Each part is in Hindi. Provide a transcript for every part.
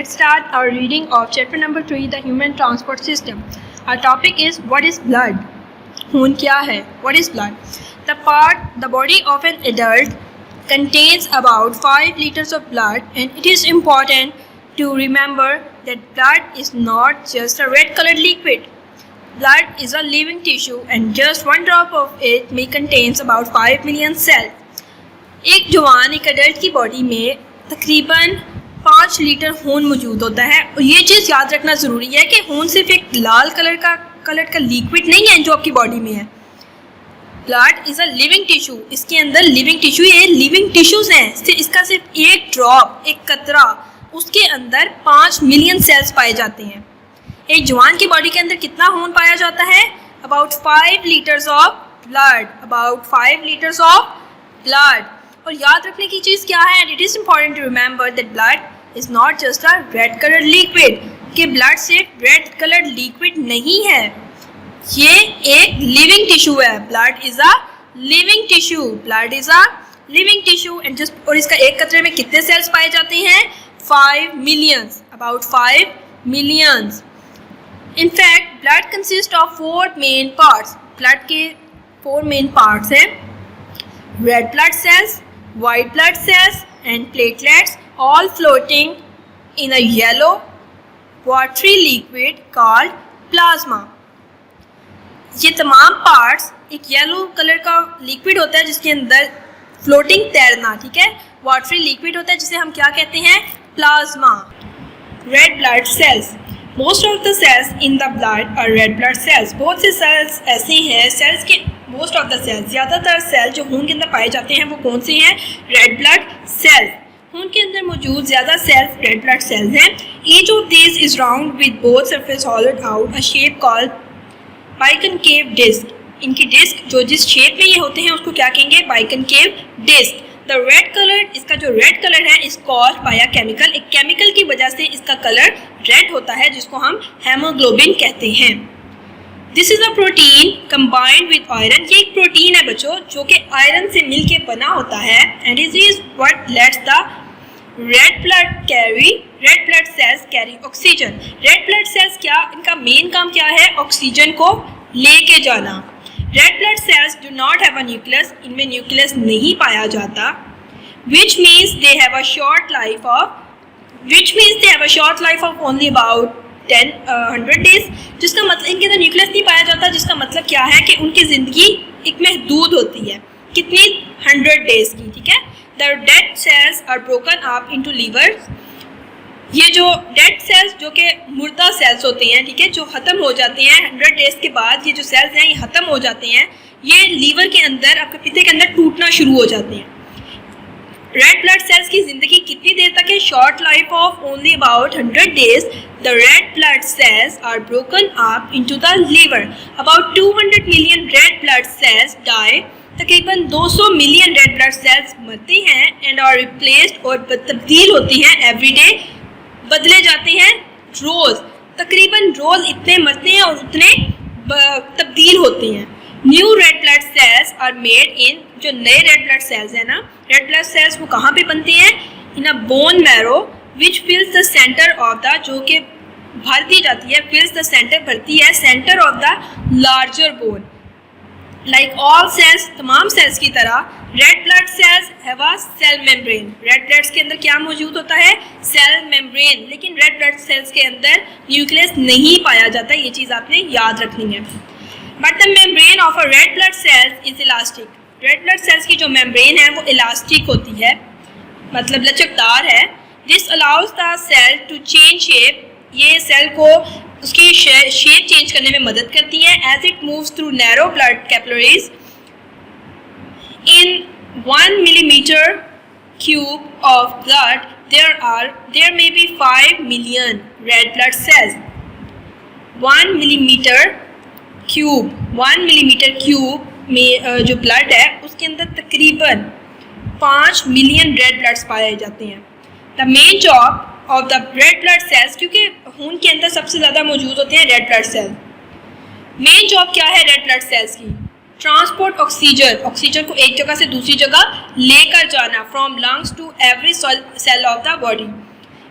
let's start our reading of chapter number 3, the human transport system. Our topic is what is blood? खून क्या है? What is blood? The body of an adult contains about 5 liters of blood, and it is important to remember that blood is not just a red colored liquid. Blood is a living tissue and just one drop of it may contains about 5 million cells. एक जवान एक अडल्ट की बॉडी में तकरीबन 5 लीटर खून मौजूद होता है। और ये चीज़ याद रखना ज़रूरी है कि खून सिर्फ एक लाल कलर का लिक्विड नहीं है जो आपकी बॉडी में है। Blood is a living tissue, इसके अंदर लिविंग टिश्यू, ये लिविंग टिश्यूज़ हैं। इसका सिर्फ एक ड्रॉप, एक कतरा, उसके अंदर 5 मिलियन सेल्स पाए जाते हैं। एक जवान की बॉडी के अंदर कितना खून पाया जाता है? About 5 litres of blood, about 5 litres of blood. और याद रखने की चीज़ क्या है? It is important to remember that blood is not just a red colour liquid, कि ब्लड सिर्फ रेड कलर लिक्विड नहीं है, ये एक लिविंग टिश्यू है। Blood is a living tissue, blood is a living tissue and just, और इसका एक कतरे में कितने सेल्स पाए जाते हैं? 5 millions, about 5 millions. In fact blood consist of 4 main parts. Blood के 4 मेन पार्ट्स हैं, red blood sales, white blood cells and platelets, all floating in a yellow watery liquid called plasma. ये तमाम पार्ट्स एक येलो कलर का लिक्विड होता है जिसके अंदर फ्लोटिंग तैरना, ठीक है, वाटरी लिक्विड होता है जिसे हम क्या कहते हैं? Plasma. Red blood cells, most of the cells in the blood are red blood cells. बहुत से सेल्स ऐसे हैं, सेल्स के मोस्ट ऑफ द सेल्स, ज़्यादातर सेल जो खून के अंदर पाए जाते हैं वो कौन से हैं? Red blood cells. खून के अंदर मौजूद ज़्यादा सेल्स रेड ब्लड सेल्स हैं। Each of this is round with both surface hollowed out a shape called biconcave disc. इनकी डिस्क जो जिस शेप में ये होते हैं उसको क्या कहेंगे? Biconcave disc. The red colour, इसका जो रेड कलर है is called by a chemical, एक केमिकल की वजह से इसका कलर रेड होता है जिसको हम हेमोग्लोबिन कहते हैं। This is a protein combined with iron, ये एक प्रोटीन है बच्चों जो कि आयरन से मिलके बना होता है। And this is what let's the red blood sales carry oxygen. Red blood sales क्या, इनका मेन काम क्या है? ऑक्सीजन को लेके जाना। Red blood sales do not have a nucleus, इनमें न्यूक्लियस नहीं पाया जाता। Which means they have a short life of only about 100 days, जिसका मतलब इनके अंदर न्यूक्लियस नहीं पाया जाता, जिसका मतलब क्या है कि उनकी ज़िंदगी एक महदूद होती है। कितनी? 100 डेज की, ठीक है। The dead cells are broken up into liver. ये जो डेड सेल्स जो कि मुर्दा सेल्स होते हैं, ठीक है, जो ख़त्म हो जाते हैं 100 डेज के बाद, ये जो सेल्स हैं ये ख़त्म हो जाते हैं, ये लीवर के अंदर, आपके पित्ते के अंदर टूटना शुरू हो जाते हैं। रेड ब्लड सेल्स की ज़िंदगी कितनी देर तक है? Short life of only about 100 days. The red blood cells are broken up into the liver. About 200 million red blood cells die, तकरीबन 200 मिलियन रेड ब्लड सेल्स मरती हैं एंड आर रिप्लेस्ड, और तब्दील होती हैं एवरी डे, बदले जाते हैं रोज़। तकरीबन रोज़ इतने मरते हैं और उतने तब्दील होते हैं। New red blood cells are made in, जो नए रेड ब्लड सेल्स हैं ना, रेड ब्लड सेल्स वो कहाँ पे बनते हैं? In a bone marrow which fills the centre of the, जो कि भर दी जाती है, फिल्स द सेंटर, भरती है centre of the larger bone. Like all cells, तमाम सेल्स की तरह red blood cells have a cell membrane. Red bloods के अंदर क्या मौजूद होता है? Cell membrane. लेकिन रेड ब्लड सेल्स के अंदर न्यूक्लियस नहीं पाया जाता, ये चीज़ आपने याद रखनी है। But the membrane of a red blood sales is elastic. Red blood cells की जो मेम्ब्रेन है वो इलास्टिक होती है, मतलब लचकदार है। This allows the cell to change shape, ये सेल को उसकी शेप चेंज करने में मदद करती है। As it moves through narrow blood capillaries in 1 millimeter cube of blood, there may be 5 million red blood cells. 1 millimeter cube में जो ब्लड है उसके अंदर तकरीबन 5 मिलियन रेड ब्लड्स पाए जाते हैं। The main job of the red blood cells, क्योंकि खून के अंदर सबसे ज़्यादा मौजूद होते हैं red blood cells. Main job क्या है रेड ब्लड सेल्स की? ट्रांसपोर्ट ऑक्सीजन को एक जगह से दूसरी जगह लेकर जाना, from lungs to every cell of the body.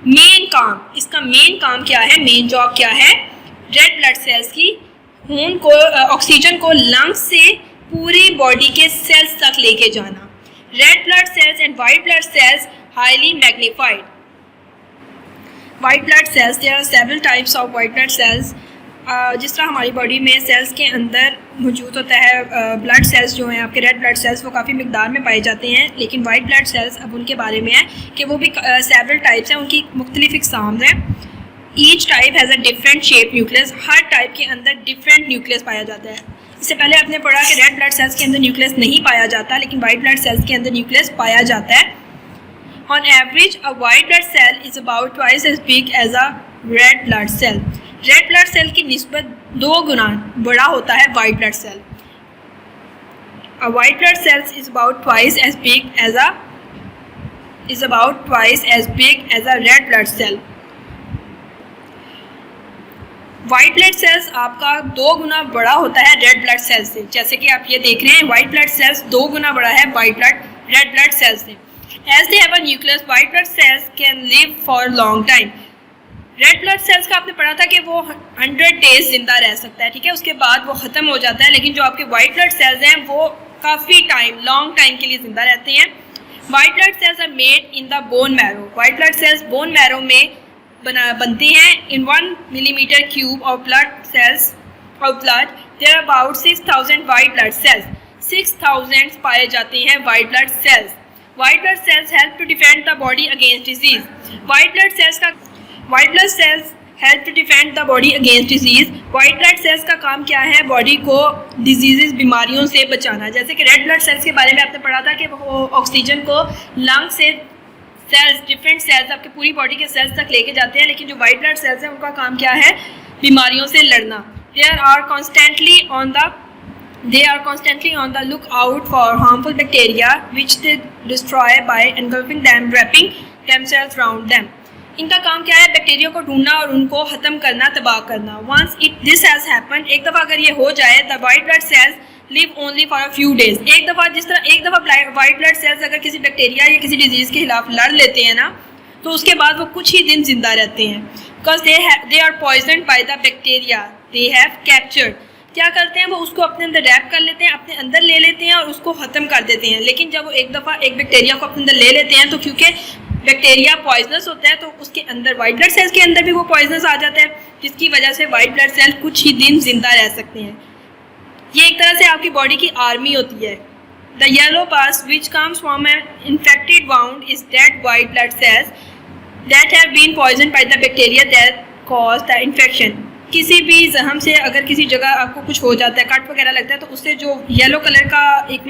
इसका मेन काम क्या है, मेन जॉब क्या है? रेड ब्लड सेल्स की खून को ऑक्सीजन को लंग्स से पूरी बॉडी के सेल्स तक लेके जाना। Red blood cells and white blood cells highly magnified. White blood cells, there are several types of white blood cells. जिस तरह हमारी बॉडी में सेल्स के अंदर मौजूद होता है ब्लड सेल्स जो हैं आपके रेड ब्लड सेल्स, वो काफ़ी मिकदार में पाए जाते हैं, लेकिन वाइट ब्लड सेल्स अब उनके बारे में है कि वो भी सेवरल टाइप्स हैं, उनकी मुख्तलिफ इक़साम हैं। Each type has a different shape nucleus. Her type के अंदर डिफरेंट न्यूक्लियस पाया जाता है। इससे पहले आपने पढ़ा कि रेड ब्लड सेल्स के अंदर न्यूक्लियस नहीं पाया जाता, लेकिन वाइट ब्लड सेल्स के अंदर न्यूक्लियस पाया जाता है। On average a white blood cell is about twice as big as a red blood cell. Red blood cell की निस्बत 2 गुना बड़ा होता है white blood cell. A white blood cells is about twice as big as a red blood cell. White blood cells आपका 2 गुना बड़ा होता है रेड ब्लड सेल से। जैसे कि आप ये देख रहे हैं, वाइट ब्लड सेल्स 2 गुना बड़ा है रेड ब्लड सेल से। As they have a nucleus, white blood cells can live for long time. Red blood cells का आपने पढ़ा था कि वो 100 डेज जिंदा रह सकता है, ठीक है, उसके बाद वो ख़त्म हो जाता है। लेकिन जो आपके वाइट ब्लड सेल्स हैं वो काफ़ी टाइम, लॉन्ग टाइम के लिए जिंदा रहते हैं। White blood cells are made in the bone marrow. White blood cells bone marrow में बनते हैं। इन 1 millimeter cube of blood there are about 6000 white blood cells। 6000 पाए जाते हैं white blood cells. White blood cells help to defend the body against disease. White blood cells help to defend the body against disease. White blood cells का काम क्या है? बॉडी को डिजीज़, बीमारियों से बचाना। जैसे कि रेड ब्लड सेल्स के बारे में आपने पढ़ा था कि वो ऑक्सीजन को लंग से सेल्स, डिफरेंट सेल्स आपके पूरी बॉडी के सेल्स तक लेके जाते हैं। लेकिन जो वाइट ब्लड सेल्स हैं उनका काम क्या है? बीमारियों से लड़ना। They are constantly on the look out for harmful bacteria which they destroy by engulfing them, wrapping themselves around them. इनका काम क्या है? बैक्टीरिया को ढूंढना और उनको ख़त्म करना, तबाह करना। वंस दिस हैज़ हैपन, एक दफ़ा अगर ये हो जाए, the white blood sales live only for a few days. एक दफ़ा वाइट ब्लड सेल्स अगर किसी बैक्टीरिया या किसी डिजीज़ के खिलाफ लड़ लेते हैं ना, तो उसके बाद वो कुछ ही दिन जिंदा रहते हैं। Because they are poisoned by the bacteria they have captured. क्या करते हैं? वो उसको अपने अंदर रैप कर लेते हैं, अपने अंदर ले लेते हैं और उसको ख़त्म कर देते हैं। लेकिन जब वो एक दफ़ा एक बैक्टीरिया को अपने अंदर ले लेते हैं, तो क्योंकि बैक्टीरिया पॉइजनस होता है, तो उसके अंदर वाइट ब्लड सेल्स के अंदर भी वो पॉइजनस आ जाता है, जिसकी वजह से वाइट ब्लड सेल कुछ ही दिन जिंदा रह सकते हैं। ये एक तरह से आपकी बॉडी की आर्मी होती है। The yellow pus which comes from an infected wound is dead white blood cells that have been poisoned by the bacteria that cause the infection. किसी भी जख्म से अगर किसी जगह आपको कुछ हो जाता है, कट वगैरह लगता है, तो उससे जो येलो कलर का एक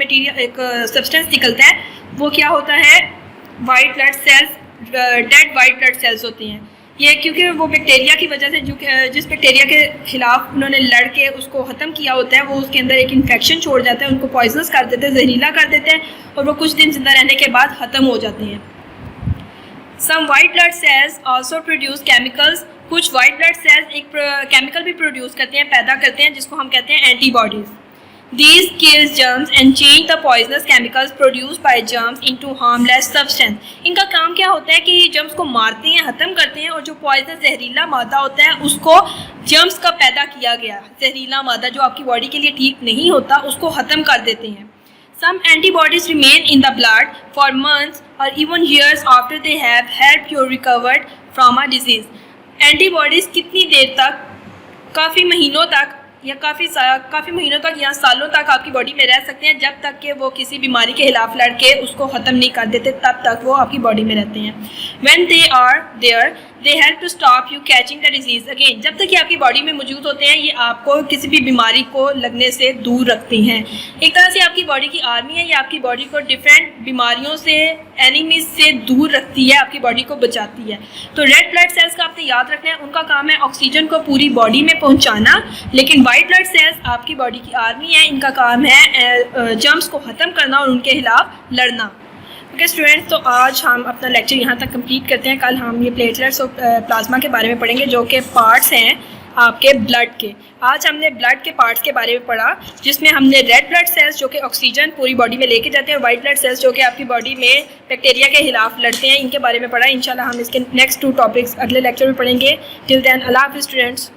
सब्सटेंस निकलता है, वो क्या होता है? White blood sales, dead white blood sales होती हैं। ये क्योंकि वो बैक्टीरिया की वजह से जिस बैक्टीरिया के खिलाफ उन्होंने लड़ के उसको ख़त्म किया होता है, वो उसके अंदर एक इन्फेक्शन छोड़ जाता है, उनको पॉइजनस कर देते हैं, जहरीला कर देते हैं, और वो कुछ दिन जिंदा रहने के बाद ख़त्म हो जाते हैं। Some white blood cells also produce chemicals. कुछ वाइट ब्लड सेल्स एक केमिकल भी प्रोड्यूस करते हैं, पैदा करते हैं, जिसको हम कहते हैं antibodies. These kills germs and change the poisonous chemicals produced by germs into harmless substance। इनका काम क्या होता है कि ये जर्म्स को मारते हैं, ख़त्म करते हैं, और जो पॉइजनस जहरीला मादा होता है उसको जर्म्स का पैदा किया गया जहरीला मादा जो आपकी बॉडी के लिए ठीक नहीं होता, उसको ख़त्म कर देते हैं। Some antibodies remain in the blood for months or even years after they have helped you recovered from a disease। Antibodies कितनी देर तक, काफ़ी महीनों तक या काफ़ी महीनों तक या सालों तक आपकी बॉडी में रह सकते हैं, जब तक कि वो किसी बीमारी के खिलाफ लड़के उसको ख़त्म नहीं कर देते, तब तक वो आपकी बॉडी में रहते हैं। When they are there, they help to stop you catching the disease again। जब तक ये आपकी बॉडी में मौजूद होते हैं, ये आपको किसी भी बीमारी को लगने से दूर रखते हैं। एक तरह से आपकी बॉडी की आर्मी है, ये आपकी बॉडी को डिफरेंट बीमारियों से, एनिमीज से दूर रखती है, आपकी बॉडी को बचाती है। तो रेड ब्लड सेल्स का आपने याद रखना है, उनका काम है ऑक्सीजन को पूरी बॉडी में पहुँचाना। लेकिन वाइट ब्लड सेल्स आपकी बॉडी की आर्मी है, इनका काम है जर्म्स को ख़त्म करना और उनके खिलाफ लड़ना। ओके स्टूडेंट्स, तो आज हम अपना लेक्चर यहाँ तक कंप्लीट करते हैं। कल हम ये प्लेटलेट्स और प्लाज्मा के बारे में पढ़ेंगे, जो कि पार्ट्स हैं आपके ब्लड के। आज हमने ब्लड के पार्ट्स के बारे में पढ़ा, जिसमें हमने रेड ब्लड सेल्स जो कि ऑक्सीजन पूरी बॉडी में लेके जाते हैं, और वाइट ब्लड सेल्स जो कि आपकी बॉडी में बैक्टीरिया के खिलाफ लड़ते हैं, इनके बारे में पढ़ा। इंशाल्लाह हम इसके नेक्स्ट 2 टॉपिक्स अगले लेक्चर में पढ़ेंगे। टिल देन अल्लाह हाफिज़ स्टूडेंट्स।